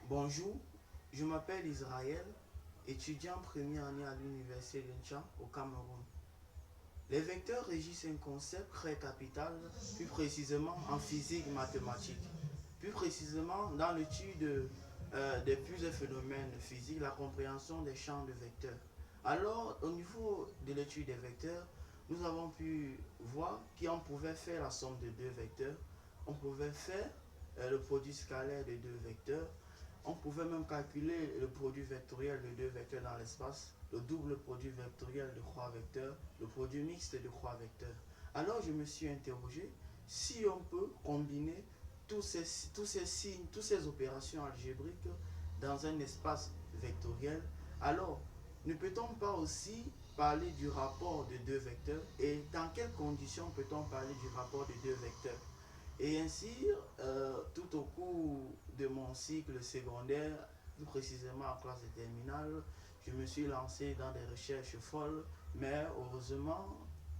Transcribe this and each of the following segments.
Bonjour, je m'appelle Israël, étudiant en première année à l'université de Nchang au Cameroun. Les vecteurs régissent un concept très capital, plus précisément en physique mathématique. Plus précisément dans l'étude de plusieurs phénomènes physiques, la compréhension des champs de vecteurs. Alors, au niveau de l'étude des vecteurs, nous avons pu voir qu'on pouvait faire la somme de deux vecteurs, on pouvait faire le produit scalaire de deux vecteurs, on pouvait même calculer le produit vectoriel de deux vecteurs dans l'espace, le double produit vectoriel de trois vecteurs, le produit mixte de trois vecteurs. Alors je me suis interrogé si on peut combiner tous ces signes, toutes ces opérations algébriques dans un espace vectoriel. Alors, ne peut-on pas aussi parler du rapport de deux vecteurs et dans quelles conditions peut-on parler du rapport de deux vecteurs? Et ainsi, tout au cours de mon cycle secondaire, plus précisément en classe de terminale, je me suis lancé dans des recherches folles, mais heureusement,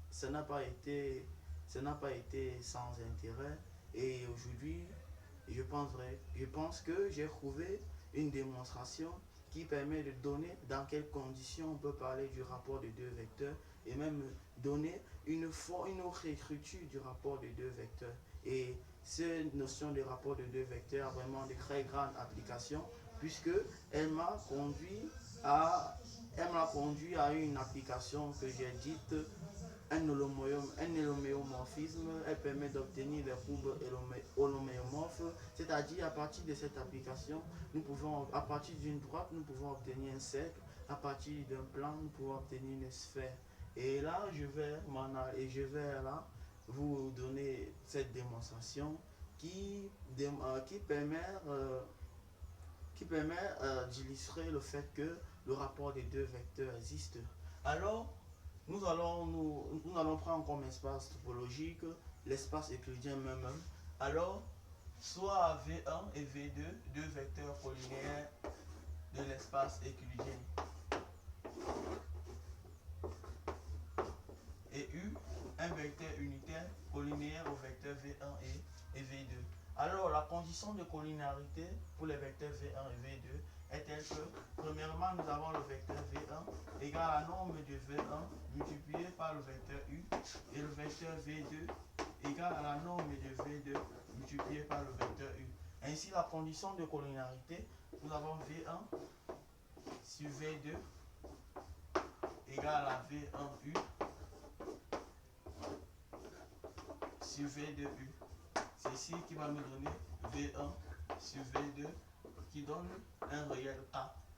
ça n'a pas été, ça n'a pas été sans intérêt. Et aujourd'hui, je pense que j'ai trouvé une démonstration qui permet de donner dans quelles conditions on peut parler du rapport de deux vecteurs et même donner une autre écriture du rapport de deux vecteurs. Et cette notion de rapport de deux vecteurs a vraiment de très grandes applications puisque elle m'a conduit à, elle m'a conduit à une application que j'ai dite un homéomorphisme. Elle permet d'obtenir les courbes homéomorphes, c'est-à-dire à partir de cette application, nous pouvons, à partir d'une droite, nous pouvons obtenir un cercle, à partir d'un plan, nous pouvons obtenir une sphère. Et là, je vais là vous donner cette démonstration qui permet, euh, d'illustrer le fait que le rapport des deux vecteurs existe. Alors, nous allons prendre comme espace topologique l'espace euclidien même. Alors, soit V1 et V2, deux vecteurs collinéaires de l'espace euclidien. Et U, un vecteur unitaire collinéaire au vecteur V1 et V2. Alors, la condition de collinéarité pour les vecteurs V1 et V2 est telle que, premièrement, nous avons le vecteur V1 égal à la norme de V1 multiplié par le vecteur U et le vecteur V2 égal à la norme de V2 multiplié par le vecteur U. Ainsi, la condition de collinéarité, nous avons V1 sur V2 égal à V1U sur V2U. C'est ici qui va me donner V1 sur V2 qui donne un réel K.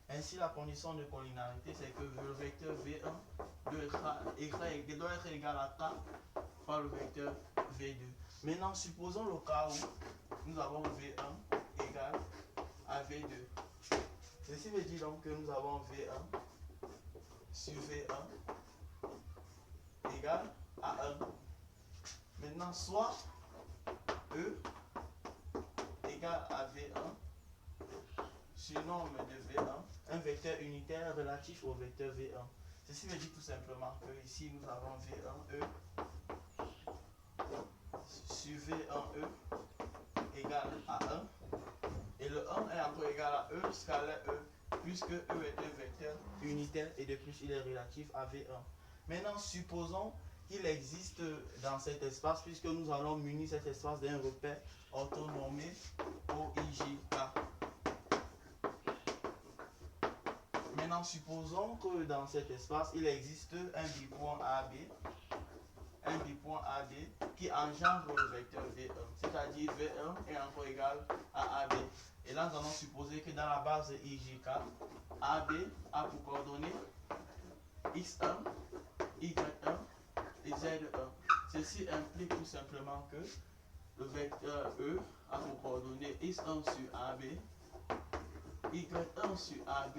Ainsi, la condition de collinéarité, c'est que le vecteur V1 doit être égal à K par le vecteur V2. Maintenant, supposons le cas où nous avons V1 égal à V2. Ceci veut dire donc que nous avons V1 sur V1 égal à 1. Maintenant, soit E égale à V1 sur norme de V1, un vecteur unitaire relatif au vecteur V1. Ceci veut dire tout simplement que ici nous avons V1E sur V1E égale à 1 et le 1 est encore égal à E scalaire E puisque E est un vecteur unitaire et de plus il est relatif à V1. Maintenant supposons qu'il existe dans cet espace puisque nous allons munir cet espace d'un repère orthonormé OIJK. Maintenant supposons que dans cet espace il existe un bipoint AB qui engendre le vecteur V1, c'est-à-dire V1 est encore égal à AB. Et là, nous allons supposer que dans la base IJK, AB a pour coordonnées X1, Y1 et Z1. Ceci implique tout simplement que le vecteur E a pour coordonnées X1 sur AB, Y1 sur AB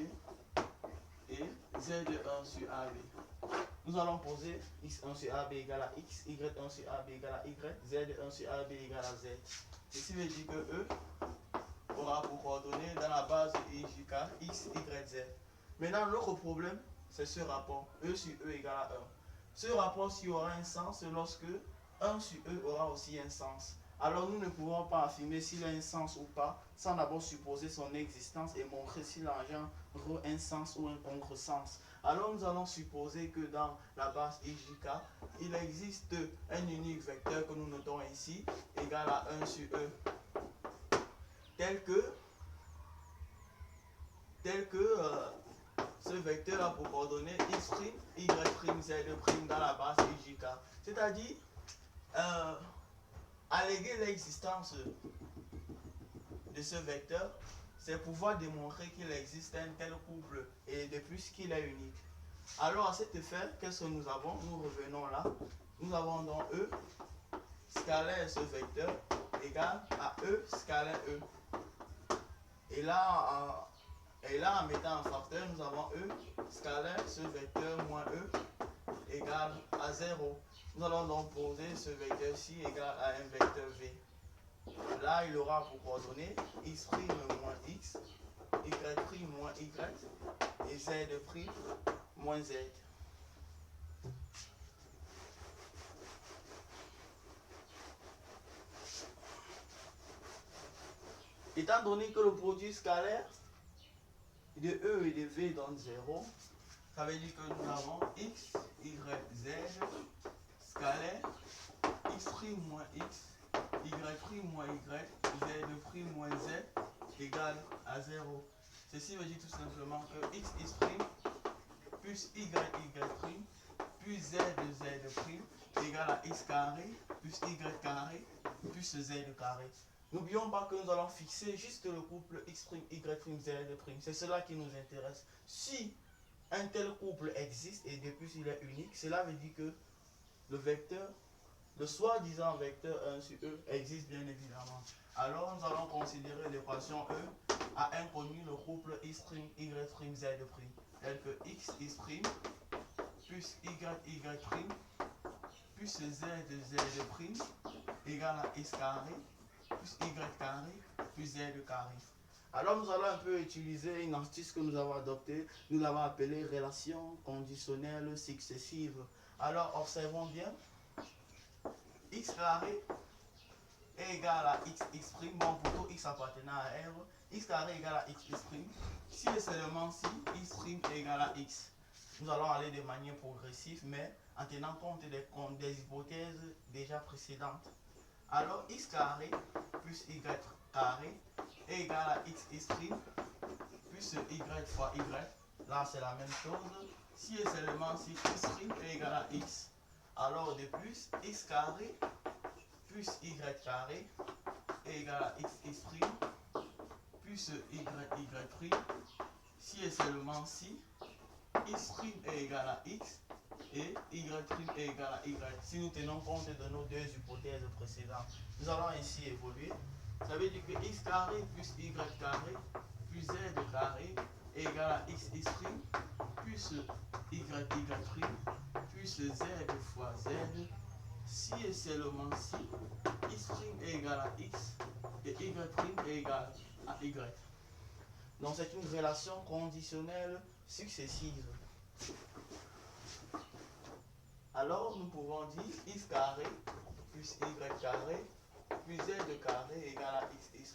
et Z1 sur AB. Nous allons poser X1 sur AB égale à X, Y1 sur AB égale à Y, Z1 sur AB égale à Z. Ceci veut dire que E aura pour coordonnées dans la base IJK X, Y, Z. Maintenant, l'autre problème, c'est ce rapport E sur E égale à 1. Ce rapport-ci aura un sens lorsque 1 sur E aura aussi un sens. Alors nous ne pouvons pas affirmer s'il a un sens ou pas, sans d'abord supposer son existence et montrer s'il engendre un sens ou un contresens. Alors nous allons supposer que dans la base IJK, il existe un unique vecteur que nous notons ici, égal à 1 sur E, tel que ce vecteur a pour coordonnées x', y', z' dans la base IJK. C'est-à-dire, alléguer l'existence de ce vecteur, c'est pouvoir démontrer qu'il existe un tel couple et de plus qu'il est unique. Alors à cet effet, qu'est-ce que nous avons? Nous revenons là. Nous avons donc E scalaire ce vecteur égal à E scalaire E. Et là, en mettant un facteur, nous avons E scalaire ce vecteur moins E égale à 0. Nous allons donc poser ce vecteur-ci égal à un vecteur V. Là, il aura pour coordonnées x' moins x, y' moins y et z' moins z. Étant donné que le produit scalaire de E et de V donne 0, ça veut dire que nous avons x, y, z scalaire x' moins x, y' moins y, z' moins z égale à 0. Ceci veut dire tout simplement que x' plus y' plus z égale à x carré plus y carré plus z carré. N'oublions pas que nous allons fixer juste le couple x', y', z'. C'est cela qui nous intéresse. Si un tel couple existe et de plus il est unique, cela veut dire que le vecteur, le soi-disant vecteur 1 sur E existe bien évidemment. Alors nous allons considérer l'équation E à inconnu le couple x', y', z', tel que x' plus y', plus z' égale à x carré plus y carré plus z carré. Alors nous allons un peu utiliser une astuce que nous avons adoptée, nous l'avons appelée relation conditionnelle successive. Alors observons bien, x carré est égal à x', bon plutôt x appartenant à R, x carré est égal à x', si et seulement si x' est égal à x. Nous allons aller de manière progressive, mais en tenant compte des hypothèses déjà précédentes. Alors x carré plus y carré est égal à x' plus y fois y. Là c'est la même chose. Si et seulement si x' est égal à x. Alors de plus, x carré plus y carré est égal à x' plus y'. Si et seulement si x' est égal à x et y' est égal à y. Si nous tenons compte de nos deux hypothèses précédentes, nous allons ainsi évoluer. Ça veut dire que x carré plus y carré plus z carré est égal à x' plus y' plus z fois z. Si et seulement si x' est égal à x et y' est égal à y. Donc c'est une relation conditionnelle successive. Alors nous pouvons dire x carré plus y carré plus z carré égale à x'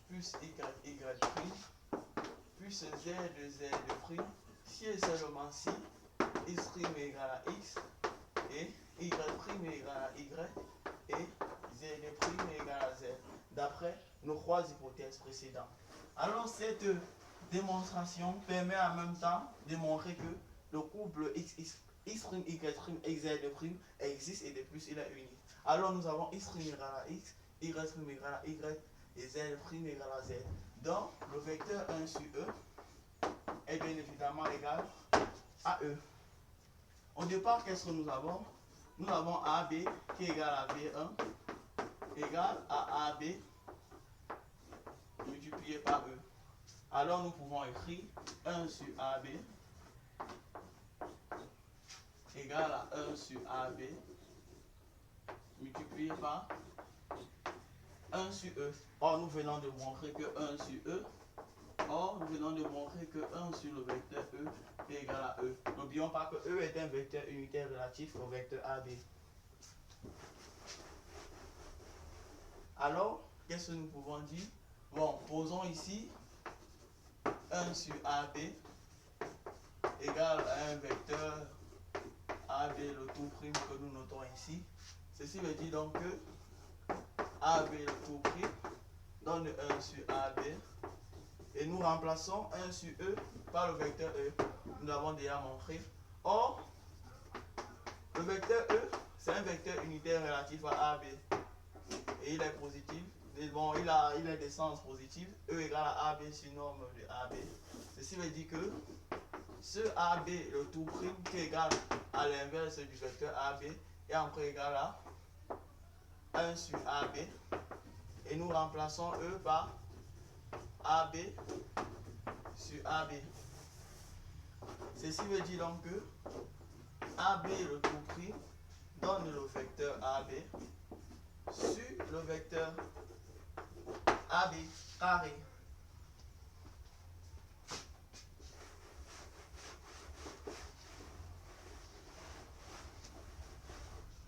plus y' plus z si et seulement si x' est égal à x et y' est égal à y et z' est égal à z, d'après nos trois hypothèses précédentes. Alors cette démonstration permet en même temps de montrer que le couple x', y', et z' existe et de plus il est unique. Alors nous avons x' égale à x, y' égale à y et z' égale à z. Donc le vecteur 1 sur E est bien évidemment égal à E. Au départ, qu'est-ce que nous avons? Nous avons AB qui est égal à B1 égal à AB multiplié par E. Alors nous pouvons écrire 1 sur AB égale à 1 sur AB multiplié par 1 sur E. Or, nous venons de montrer que 1 sur E. Or, nous venons de montrer que 1 sur le vecteur E est égal à E. N'oublions pas que E est un vecteur unitaire relatif au vecteur AB. Alors, qu'est-ce que nous pouvons dire? Bon, posons ici 1 sur AB égale à un vecteur AB, le tout prime que nous notons ici. Ceci veut dire donc que AB, le tout prime, donne 1 sur AB. Et nous remplaçons 1 sur E par le vecteur E. Nous l'avons déjà montré. Or, le vecteur E, c'est un vecteur unitaire relatif à AB. Et il est positif. Et bon, il a des sens positifs. E égale à AB sur norme de AB. Ceci veut dire que ce AB, le tout prime, qui est égal à l'inverse du vecteur AB, est encore égal à 1 sur AB. Et nous remplaçons E par AB sur AB. Ceci veut dire donc que AB, le tout prime, donne le vecteur AB sur le vecteur AB carré.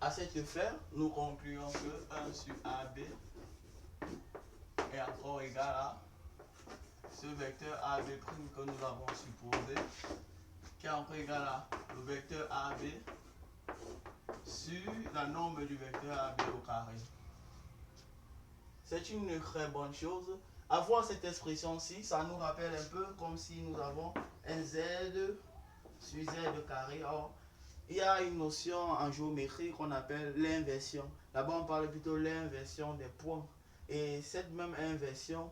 À cette fin, nous concluons que 1 sur AB est encore égal à ce vecteur AB' que nous avons supposé, qui est encore égal à le vecteur AB sur la norme du vecteur AB au carré. C'est une très bonne chose. Avoir cette expression-ci, ça nous rappelle un peu comme si nous avons un Z sur Z carré. Or, il y a une notion en géométrie qu'on appelle l'inversion. Là-bas, on parle plutôt de l'inversion des points. Et cette même inversion,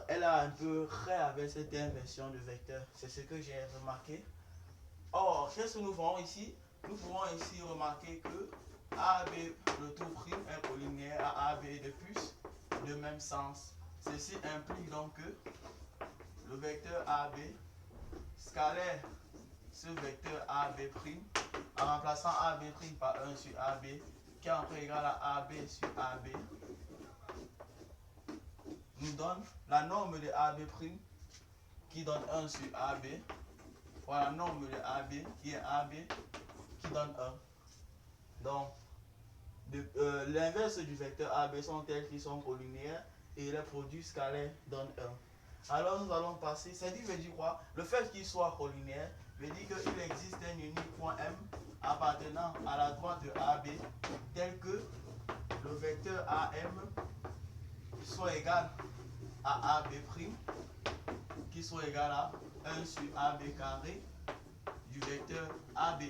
elle a un peu trait avec cette inversion de vecteur. C'est ce que j'ai remarqué. Or, qu'est-ce que nous faisons ici? Nous pouvons ici remarquer que AB, le tout prime, est collinéaire à AB de plus, de même sens. Ceci implique donc que le vecteur AB scalaire ce vecteur AB', en remplaçant AB' par 1 sur AB, qui est encore égal à AB sur AB, nous donne la norme de AB' qui donne 1 sur AB, pour la norme de AB qui est AB qui donne 1. Donc, l'inverse du vecteur AB sont tels qu'ils sont collinéaires et les produits scalaires donnent 1. Alors nous allons passer, c'est-à-dire veut dire quoi? Le fait qu'il soit collinéaire veut dire qu'il existe un unique point M appartenant à la droite de AB tel que le vecteur AM soit égal à AB' qui soit égal à 1 sur AB carré du vecteur AB.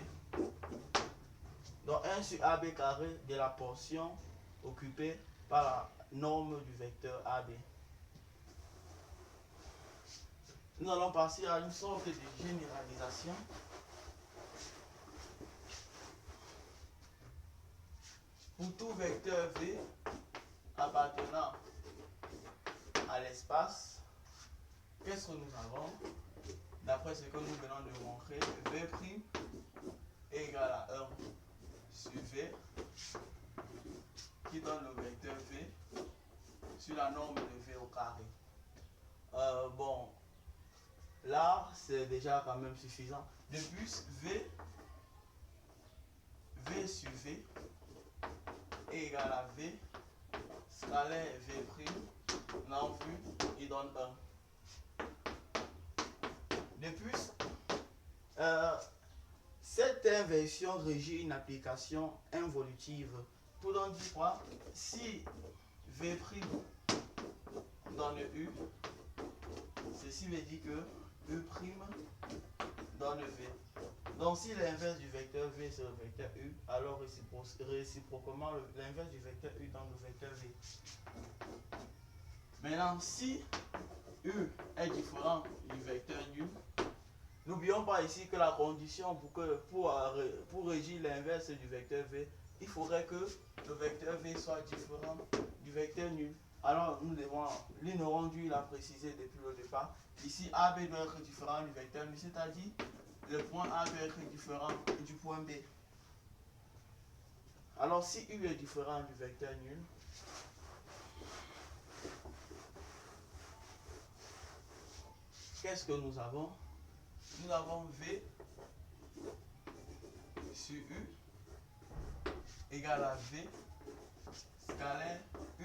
Donc 1 sur AB carré de la portion occupée par la norme du vecteur AB. Nous allons passer à une sorte de généralisation. Pour tout vecteur V appartenant à l'espace, qu'est-ce que nous avons? D'après ce que nous venons de montrer, V' est égal à 1 sur V, qui donne le vecteur V sur la norme de V au carré. Bon, là, c'est déjà quand même suffisant. De plus, V sur V est égal à V, scalaire V', non vu, il donne 1. De plus, cette inversion régit une application involutive. Pour donc dire quoi? Si V' donne U, ceci veut dire que U' donne V. Donc si l'inverse du vecteur V c'est le vecteur U, alors réciproquement l'inverse du vecteur U donne le vecteur V. Maintenant, si U est différent du vecteur nul, n'oublions pas ici que la condition pour régir l'inverse du vecteur V, il faudrait que le vecteur V soit différent du vecteur nul. Alors nous devons, l'ignorant-du l'a précisé depuis le départ. Ici, AB doit être différent du vecteur nul, c'est-à-dire le point A doit être différent du point B. Alors si U est différent du vecteur nul, qu'est-ce que nous avons? Nous avons V sur U égale à V scalaire U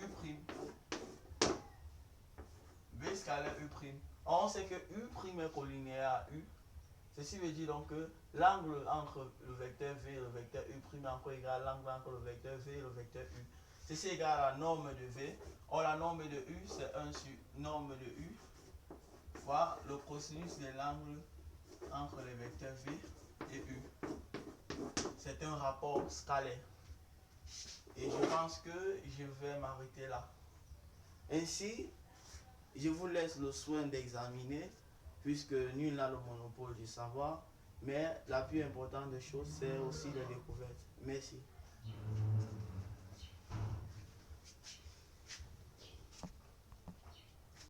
scalaire U'. On sait que U' est collinéaire à U. Ceci veut dire donc que l'angle entre le vecteur V et le vecteur U' est encore égal à l'angle entre le vecteur V et le vecteur U. Ceci est égal à la norme de V. Or, la norme de U, c'est 1 sur norme de U fois le cosinus de l'angle entre les vecteurs V et U. C'est un rapport scalaire. Et je pense que je vais m'arrêter là. Ainsi, je vous laisse le soin d'examiner, puisque nul n'a le monopole du savoir, mais la plus importante des choses, c'est aussi les découvertes. Merci.